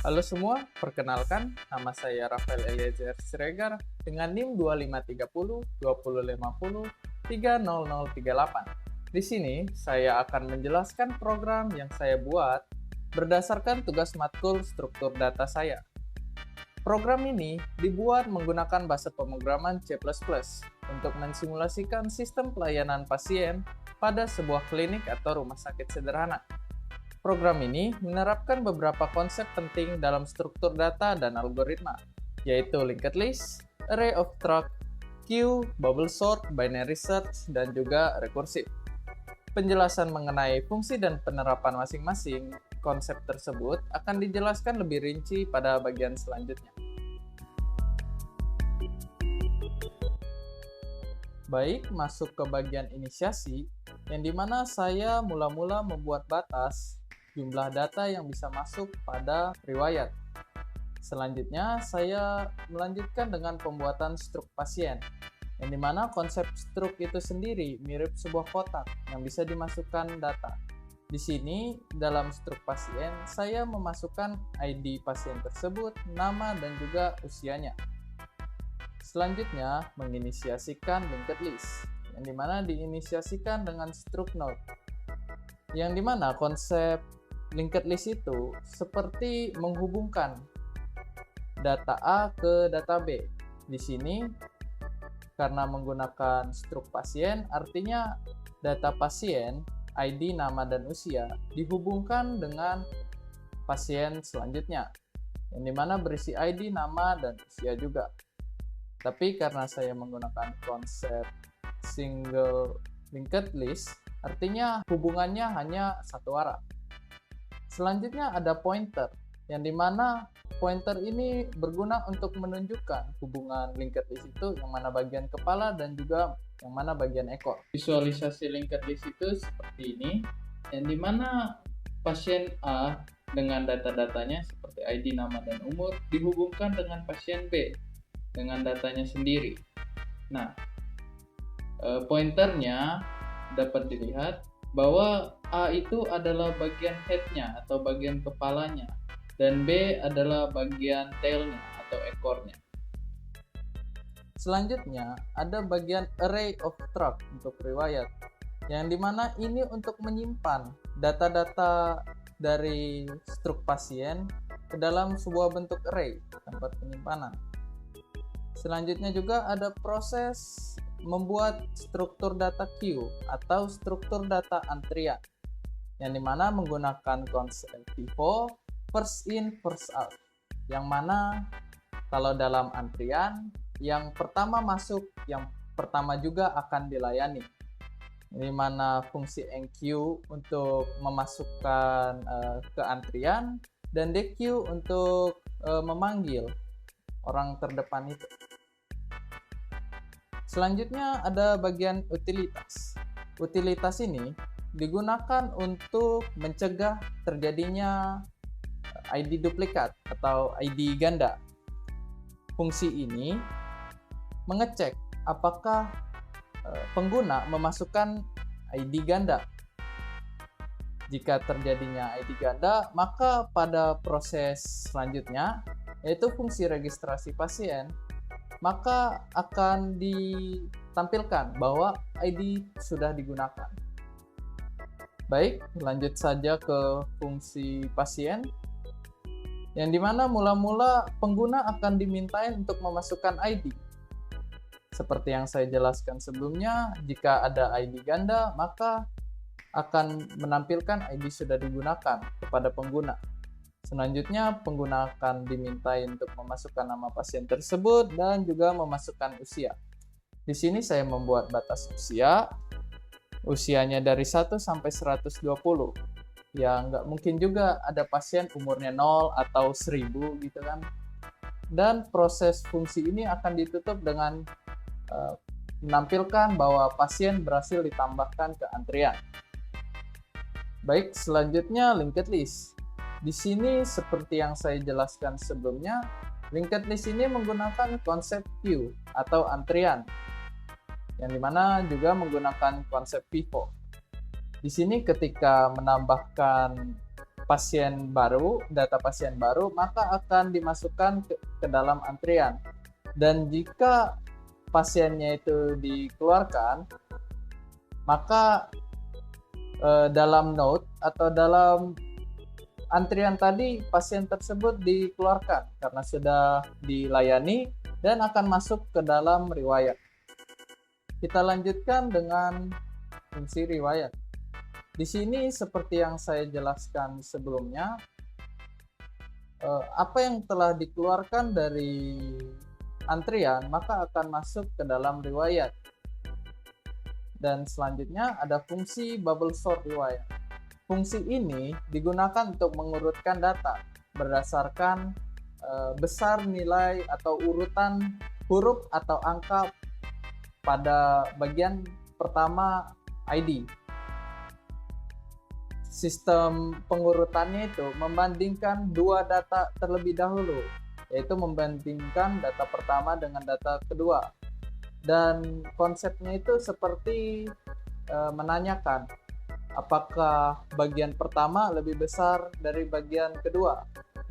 Halo semua, perkenalkan nama saya Rafael Eliezer Siregar dengan NIM 2530 2050 30038. Di sini saya akan menjelaskan program yang saya buat berdasarkan tugas matkul struktur data saya. Program ini dibuat menggunakan bahasa pemrograman C++ untuk mensimulasikan sistem pelayanan pasien pada sebuah klinik atau rumah sakit sederhana. Program ini menerapkan beberapa konsep penting dalam struktur data dan algoritma, yaitu linked list, array of truck, queue, bubble sort, binary search, dan juga rekursif. Penjelasan mengenai fungsi dan penerapan masing-masing konsep tersebut akan dijelaskan lebih rinci pada bagian selanjutnya. Baik, masuk ke bagian inisiasi, yang dimana saya mula-mula membuat batas jumlah data yang bisa masuk pada riwayat. Selanjutnya, saya melanjutkan dengan pembuatan struk pasien, yang dimana konsep struk itu sendiri mirip sebuah kotak yang bisa dimasukkan data. Di sini, dalam struk pasien, saya memasukkan ID pasien tersebut, nama, dan juga usianya. Selanjutnya, menginisiasikan linked list, yang dimana diinisiasikan dengan struk node, yang dimana konsep linked list itu seperti menghubungkan data A ke data B. Di sini, karena menggunakan struk pasien, artinya data pasien, ID, nama, dan usia dihubungkan dengan pasien selanjutnya, yang dimana berisi ID, nama, dan usia juga. Tapi karena saya menggunakan konsep single linked list, artinya hubungannya hanya satu arah. Selanjutnya ada pointer, yang dimana pointer ini berguna untuk menunjukkan hubungan linked list itu yang mana bagian kepala dan juga yang mana bagian ekor. Visualisasi linked list itu seperti ini, yang dimana pasien A dengan data-datanya seperti ID, nama, dan umur dihubungkan dengan pasien B dengan datanya sendiri. Nah, pointernya dapat dilihat bahwa A itu adalah bagian head-nya atau bagian kepalanya, dan B adalah bagian tail-nya atau ekornya. Selanjutnya, ada bagian array of truck untuk riwayat, yang dimana ini untuk menyimpan data-data dari struk pasien ke dalam sebuah bentuk array, tempat penyimpanan. Selanjutnya juga ada proses membuat struktur data queue atau struktur data antrian, yang dimana menggunakan konsep FIFO, first in, first out, yang mana kalau dalam antrian, yang pertama masuk, yang pertama juga akan dilayani, di mana fungsi enqueue untuk memasukkan ke antrian, dan dequeue untuk memanggil orang terdepan itu. Selanjutnya ada bagian utilitas. Utilitas ini digunakan untuk mencegah terjadinya ID duplikat atau ID ganda. Fungsi ini mengecek apakah pengguna memasukkan ID ganda. Jika terjadinya ID ganda, maka pada proses selanjutnya, yaitu fungsi registrasi pasien, maka akan ditampilkan bahwa ID sudah digunakan. Baik, lanjut saja ke fungsi pasien, yang dimana mula-mula pengguna akan dimintain untuk memasukkan ID. Seperti yang saya jelaskan sebelumnya, jika ada ID ganda, maka akan menampilkan ID sudah digunakan kepada pengguna. Selanjutnya, pengguna akan dimintai untuk memasukkan nama pasien tersebut dan juga memasukkan usia. Di sini saya membuat batas usia, usianya dari 1 sampai 120. Ya, nggak mungkin juga ada pasien umurnya 0 atau 1000 gitu kan. Dan proses fungsi ini akan ditutup dengan menampilkan bahwa pasien berhasil ditambahkan ke antrian. Baik, selanjutnya linked list. Di sini seperti yang saya jelaskan sebelumnya, linked list ini menggunakan konsep queue atau antrian, yang dimana juga menggunakan konsep FIFO. Di sini ketika menambahkan data pasien baru, maka akan dimasukkan ke dalam antrian. Dan jika pasiennya itu dikeluarkan, maka dalam note atau dalam antrian tadi pasien tersebut dikeluarkan karena sudah dilayani dan akan masuk ke dalam riwayat. Kita lanjutkan dengan fungsi riwayat. Di sini seperti yang saya jelaskan sebelumnya, apa yang telah dikeluarkan dari antrian maka akan masuk ke dalam riwayat. Dan selanjutnya ada fungsi bubble sort riwayat. Fungsi ini digunakan untuk mengurutkan data berdasarkan besar nilai atau urutan huruf atau angka pada bagian pertama ID. Sistem pengurutannya itu membandingkan dua data terlebih dahulu, yaitu membandingkan data pertama dengan data kedua. Dan konsepnya itu seperti menanyakan apakah bagian pertama lebih besar dari bagian kedua.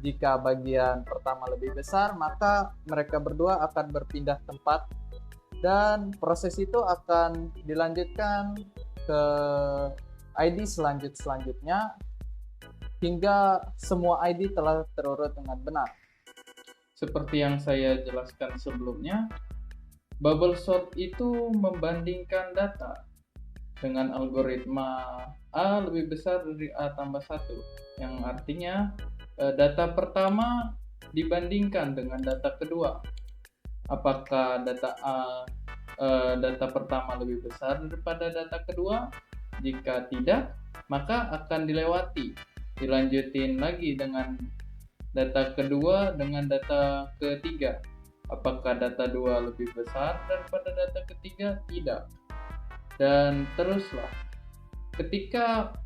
Jika bagian pertama lebih besar, maka mereka berdua akan berpindah tempat dan proses itu akan dilanjutkan ke ID selanjutnya hingga semua ID telah terurut dengan benar. Seperti yang saya jelaskan sebelumnya, bubble sort itu membandingkan data dengan algoritma A lebih besar dari A tambah 1, yang artinya data pertama dibandingkan dengan data kedua. Apakah data pertama lebih besar daripada data kedua? Jika tidak, maka akan dilewati. Dilanjutin lagi dengan data kedua dengan data ketiga. Apakah data 2 lebih besar daripada data ketiga? Tidak. Dan teruslah. Ketika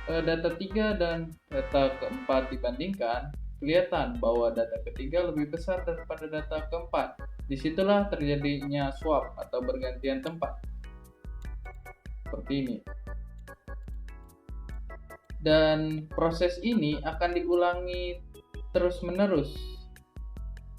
data 3 dan data keempat dibandingkan, kelihatan bahwa data ketiga lebih besar daripada data keempat. Disitulah terjadinya swap atau bergantian tempat. Seperti ini. Dan proses ini akan diulangi terus-menerus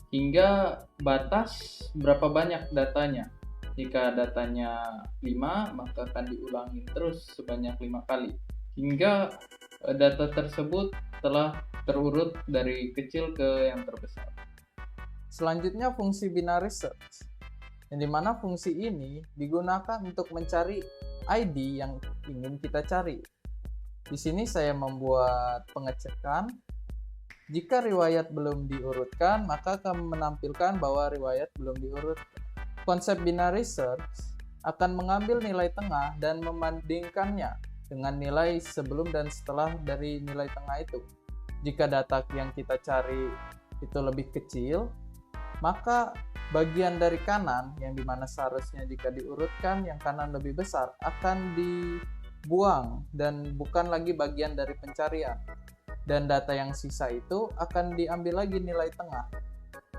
hingga batas berapa banyak datanya. Jika datanya 5, maka akan diulangi terus sebanyak 5 kali hingga data tersebut telah terurut dari kecil ke yang terbesar. Selanjutnya fungsi binary search, yang dimana fungsi ini digunakan untuk mencari ID yang ingin kita cari. Di sini saya membuat pengecekan. Jika riwayat belum diurutkan, maka akan menampilkan bahwa riwayat belum diurutkan. Konsep binary search akan mengambil nilai tengah dan membandingkannya dengan nilai sebelum dan setelah dari nilai tengah itu. Jika data yang kita cari itu lebih kecil, maka bagian dari kanan yang dimana seharusnya jika diurutkan yang kanan lebih besar akan dibuang dan bukan lagi bagian dari pencarian. Dan data yang sisa itu akan diambil lagi nilai tengah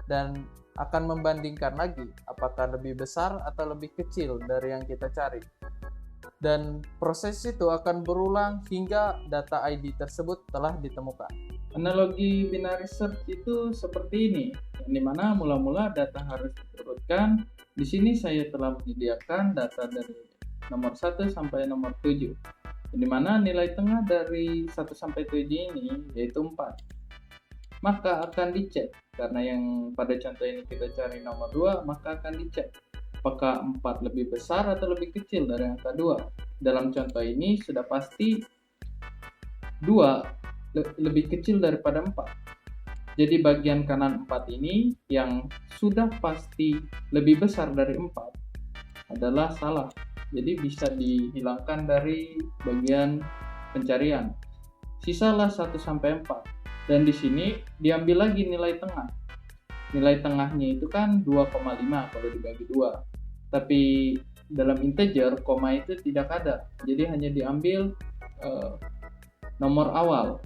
dan akan membandingkan lagi apakah lebih besar atau lebih kecil dari yang kita cari. Dan proses itu akan berulang hingga data ID tersebut telah ditemukan. Analogi binary search itu seperti ini, di mana mula-mula data harus diurutkan. Di sini saya telah menyediakan data dari nomor 1 sampai nomor 7. Di mana nilai tengah dari 1 sampai 7 ini yaitu 4. Maka akan dicek, karena yang pada contoh ini kita cari nomor 2, maka akan dicek apakah 4 lebih besar atau lebih kecil dari angka 2. Dalam contoh ini sudah pasti 2 lebih kecil daripada 4. Jadi bagian kanan 4 ini yang sudah pasti lebih besar dari 4 adalah salah. Jadi bisa dihilangkan dari bagian pencarian. Sisalah 1 sampai 4. Dan di sini diambil lagi nilai tengah. Nilai tengahnya itu kan 2,5 kalau dibagi 2. Tapi dalam integer koma itu tidak ada. Jadi hanya diambil nomor awal.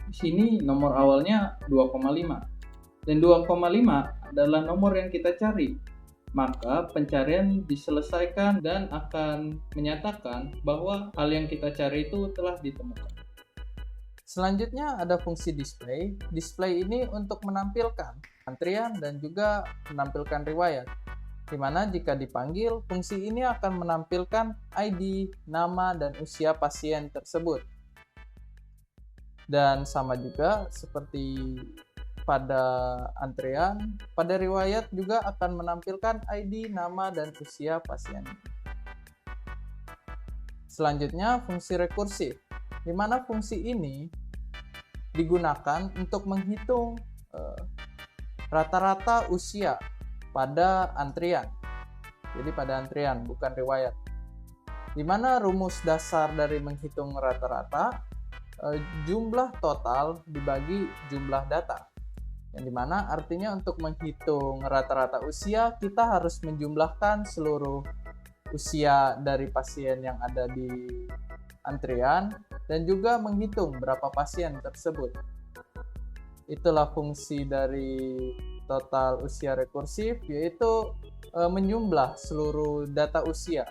Di sini nomor awalnya 2,5. Dan 2,5 adalah nomor yang kita cari. Maka pencarian diselesaikan dan akan menyatakan bahwa hal yang kita cari itu telah ditemukan. Selanjutnya ada fungsi display. Display ini untuk menampilkan antrian dan juga menampilkan riwayat. Di mana jika dipanggil, fungsi ini akan menampilkan ID, nama, dan usia pasien tersebut. Dan sama juga seperti pada antrian, pada riwayat juga akan menampilkan ID, nama, dan usia pasien. Selanjutnya fungsi rekursif, di mana fungsi ini digunakan untuk menghitung rata-rata usia pada antrian. Jadi pada antrian, bukan riwayat. Di mana rumus dasar dari menghitung rata-rata, jumlah total dibagi jumlah data. Yang dimana artinya untuk menghitung rata-rata usia, kita harus menjumlahkan seluruh usia dari pasien yang ada di antrian dan juga menghitung berapa pasien tersebut. Itulah fungsi dari total usia rekursif, yaitu menjumlah seluruh data usia.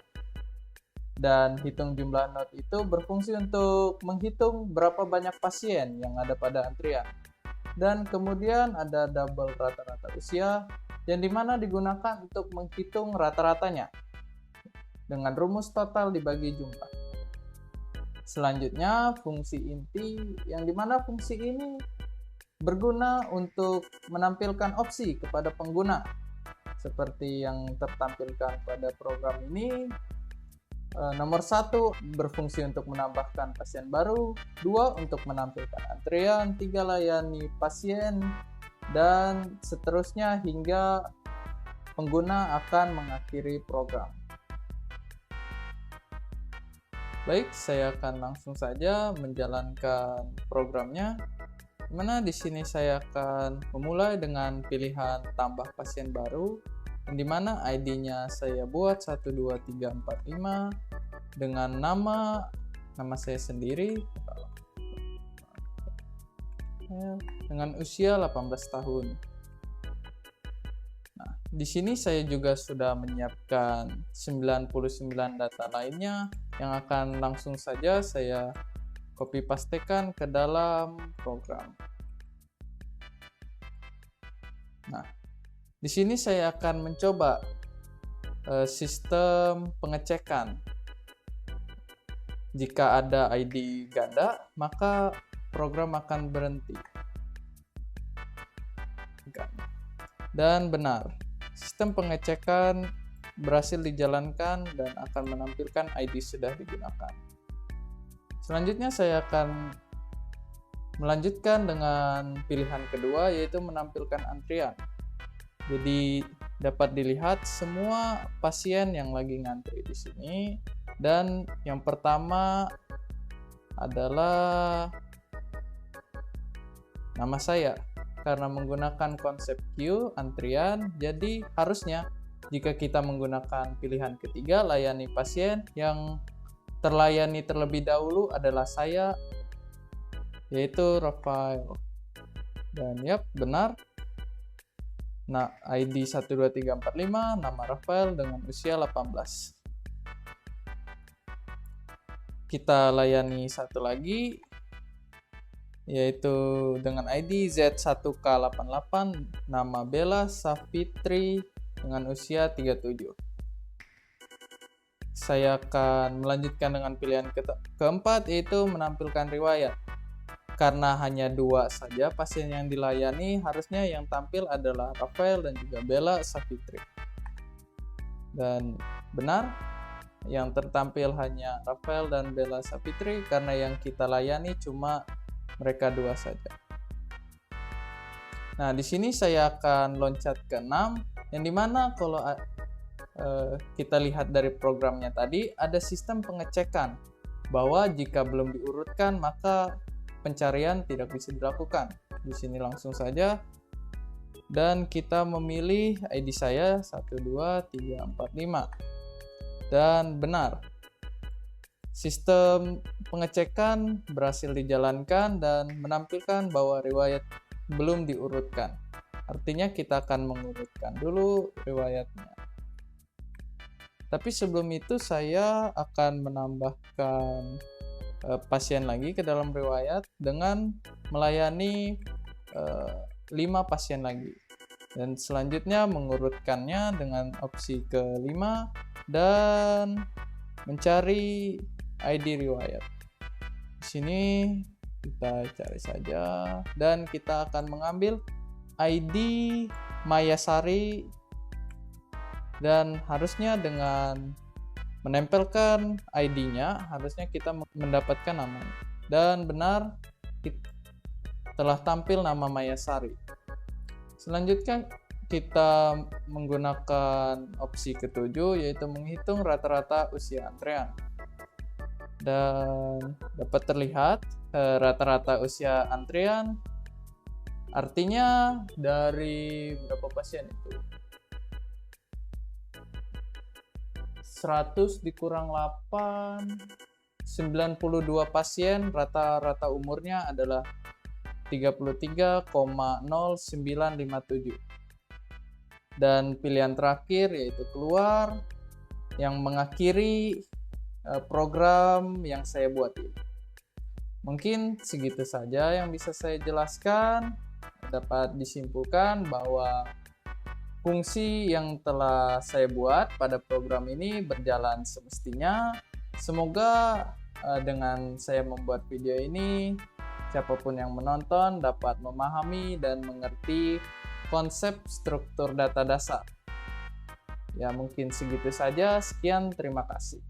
Dan hitung jumlah not itu berfungsi untuk menghitung berapa banyak pasien yang ada pada antrian. Dan kemudian ada double rata-rata usia yang dimana digunakan untuk menghitung rata-ratanya dengan rumus total dibagi jumlah. Selanjutnya fungsi inti, yang dimana fungsi ini berguna untuk menampilkan opsi kepada pengguna seperti yang tertampilkan pada program ini. Nomor 1 berfungsi untuk menambahkan pasien baru, 2 untuk menampilkan antrian, 3 layani pasien, dan seterusnya hingga pengguna akan mengakhiri program. Baik, saya akan langsung saja menjalankan programnya. Dimana di sini saya akan memulai dengan pilihan tambah pasien baru, yang dimana ID-nya saya buat 12345 dengan nama saya sendiri, dengan usia 18 tahun. Nah, di sini saya juga sudah menyiapkan 99 data lainnya yang akan langsung saja saya copy pastekan ke dalam program. Nah, di sini saya akan mencoba sistem pengecekan. Jika ada ID ganda, maka program akan berhenti. Dan benar, sistem pengecekan berhasil dijalankan dan akan menampilkan ID sudah digunakan. Selanjutnya saya akan melanjutkan dengan pilihan kedua, yaitu menampilkan antrian. Jadi dapat dilihat semua pasien yang lagi ngantri di sini, dan yang pertama adalah nama saya. Karena menggunakan konsep queue antrian, jadi harusnya jika kita menggunakan pilihan ketiga, layani pasien, yang terlayani terlebih dahulu adalah saya, yaitu Rafael. Dan yap, benar. Nah, ID 12345, nama Rafael dengan usia 18. Kita layani satu lagi, yaitu dengan ID Z1K88, nama Bella Safitri dengan usia 37. Saya akan melanjutkan dengan pilihan keempat, yaitu menampilkan riwayat. Karena hanya 2 saja pasien yang dilayani, harusnya yang tampil adalah Rafael dan juga Bella Safitri. Dan benar, yang tertampil hanya Rafael dan Bella Safitri karena yang kita layani cuma mereka 2 saja. Nah, di sini saya akan loncat ke 6, yang dimana kalau kita lihat dari programnya tadi, ada sistem pengecekan bahwa jika belum diurutkan maka pencarian tidak bisa dilakukan. Di sini langsung saja, dan kita memilih ID saya 12345. Dan benar, sistem pengecekan berhasil dijalankan dan menampilkan bahwa riwayat belum diurutkan. Artinya kita akan mengurutkan dulu riwayatnya. Tapi sebelum itu saya akan menambahkan pasien lagi ke dalam riwayat dengan melayani 5 pasien lagi. Dan selanjutnya mengurutkannya dengan opsi kelima dan mencari ID riwayat. Di sini kita cari saja dan kita akan mengambil ID Mayasari dan harusnya dengan menempelkan ID-nya harusnya kita mendapatkan namanya. Dan benar telah tampil nama Mayasari. Selanjutnya kita menggunakan opsi ketujuh yaitu menghitung rata-rata usia antrean. Dan dapat terlihat rata-rata usia antrean artinya dari berapa pasien itu? 100 dikurang 8, 92 pasien, rata-rata umurnya adalah 33,0957. Dan pilihan terakhir yaitu keluar yang mengakhiri program yang saya buat ini. Mungkin segitu saja yang bisa saya jelaskan. Dapat disimpulkan bahwa fungsi yang telah saya buat pada program ini berjalan semestinya. Semoga dengan saya membuat video ini, siapapun yang menonton dapat memahami dan mengerti konsep struktur data dasar. Ya, mungkin segitu saja. Sekian, terima kasih.